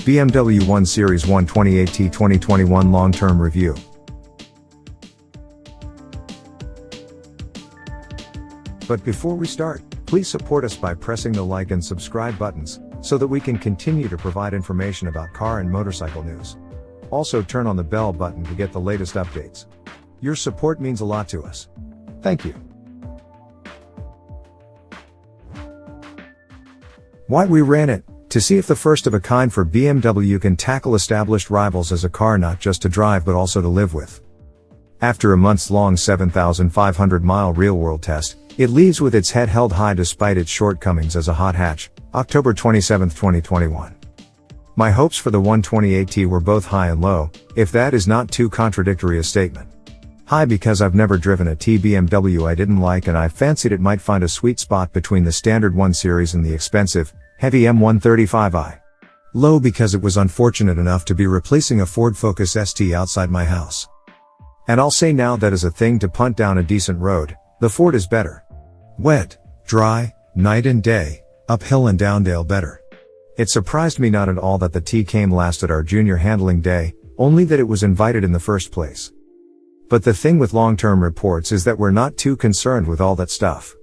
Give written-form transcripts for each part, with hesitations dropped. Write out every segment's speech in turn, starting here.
BMW 1 Series 128T 2021 Long-Term Review. But before we start, please support us by pressing the like and subscribe buttons, so that we can continue to provide information about car and motorcycle news. Also turn on the bell button to get the latest updates. Your support means a lot to us. Thank you. Why we ran it? To see if the first of a kind for BMW can tackle established rivals as a car not just to drive but also to live with. After a months-long 7,500-mile real-world test, it leaves with its head held high despite its shortcomings as a hot hatch, October 27, 2021. My hopes for the 128T were both high and low, if that is not too contradictory a statement. High because I've never driven a T BMW I didn't like and I fancied it might find a sweet spot between the standard 1 Series and the expensive, heavy M135i. Low because it was unfortunate enough to be replacing a Ford Focus ST outside my house. And I'll say now that as a thing to punt down a decent road, the Ford is better. Wet, dry, night and day, uphill and downdale better. It surprised me not at all that the T came last at our junior handling day, only that it was invited in the first place. But the thing with long-term reports is that we're not too concerned with all that stuff.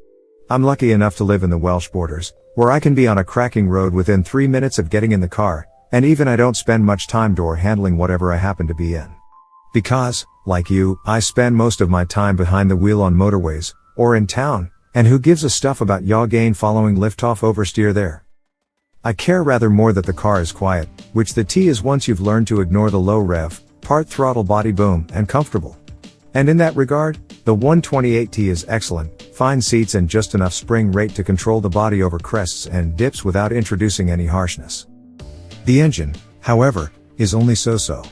I'm lucky enough to live in the Welsh borders, where I can be on a cracking road within 3 minutes of getting in the car, and even I don't spend much time door handling whatever I happen to be in. Because, like you, I spend most of my time behind the wheel on motorways, or in town, and who gives a stuff about yaw gain following liftoff oversteer there? I care rather more that the car is quiet, which the T is once you've learned to ignore the low rev, part throttle body boom, and comfortable. And in that regard, the 128T is excellent, fine seats and just enough spring rate to control the body over crests and dips without introducing any harshness. The engine, however, is only so-so.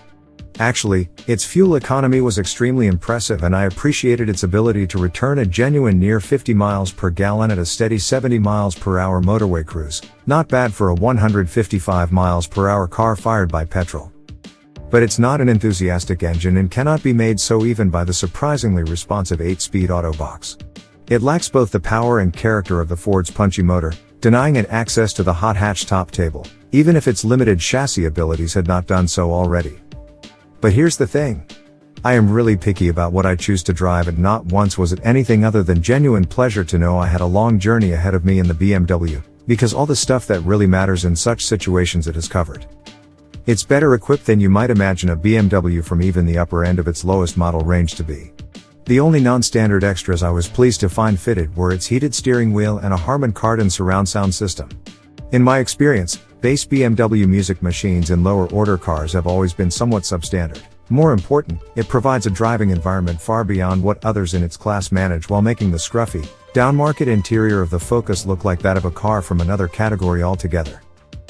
Actually, its fuel economy was extremely impressive and I appreciated its ability to return a genuine near 50 miles per gallon at a steady 70 miles per hour motorway cruise, not bad for a 155 miles per hour car fired by petrol. But it's not an enthusiastic engine and cannot be made so even by the surprisingly responsive 8-speed auto box. It lacks both the power and character of the Ford's punchy motor, denying it access to the hot hatch top table, even if its limited chassis abilities had not done so already. But here's the thing. I am really picky about what I choose to drive and not once was it anything other than genuine pleasure to know I had a long journey ahead of me in the BMW, because all the stuff that really matters in such situations it has covered. It's better equipped than you might imagine a BMW from even the upper end of its lowest model range to be. The only non-standard extras I was pleased to find fitted were its heated steering wheel and a Harman Kardon surround sound system. In my experience, base BMW music machines in lower order cars have always been somewhat substandard. More important, it provides a driving environment far beyond what others in its class manage while making the scruffy, downmarket interior of the Focus look like that of a car from another category altogether.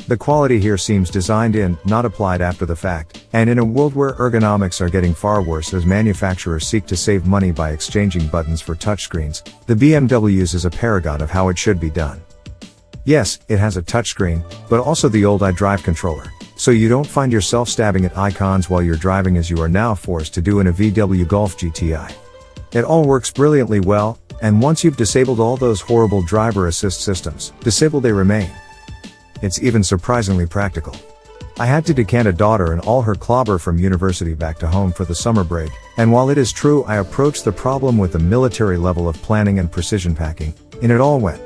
The quality here seems designed in, not applied after the fact, and in a world where ergonomics are getting far worse as manufacturers seek to save money by exchanging buttons for touchscreens, the BMW's is a paragon of how it should be done. Yes, it has a touchscreen, but also the old iDrive controller, so you don't find yourself stabbing at icons while you're driving as you are now forced to do in a VW Golf GTI. It all works brilliantly well, and once you've disabled all those horrible driver assist systems, disabled they remain. It's even surprisingly practical. I had to decant a daughter and all her clobber from university back to home for the summer break, and while it is true I approached the problem with a military level of planning and precision packing, in it all went.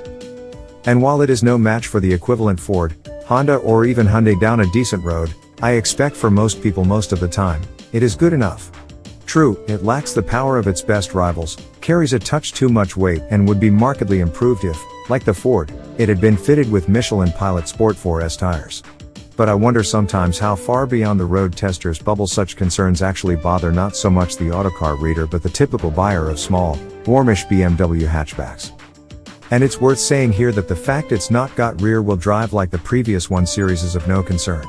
And while it is no match for the equivalent Ford, Honda or even Hyundai down a decent road, I expect for most people most of the time, it is good enough. True, it lacks the power of its best rivals, carries a touch too much weight and would be markedly improved if, like the Ford, it had been fitted with Michelin Pilot Sport 4S tires. But I wonder sometimes how far beyond the road testers' bubble such concerns actually bother not so much the autocar reader but the typical buyer of small, warmish BMW hatchbacks. And it's worth saying here that the fact it's not got rear-wheel drive like the previous 1 Series is of no concern.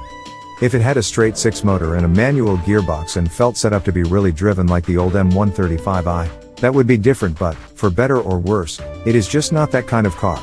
If it had a straight 6 motor and a manual gearbox and felt set up to be really driven like the old M135i, that would be different but, for better or worse, it is just not that kind of car.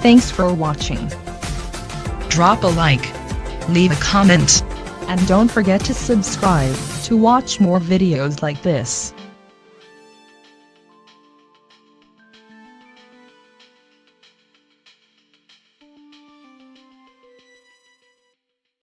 Thanks for watching. Drop a like, leave a comment, And don't forget to subscribe to watch more videos like this.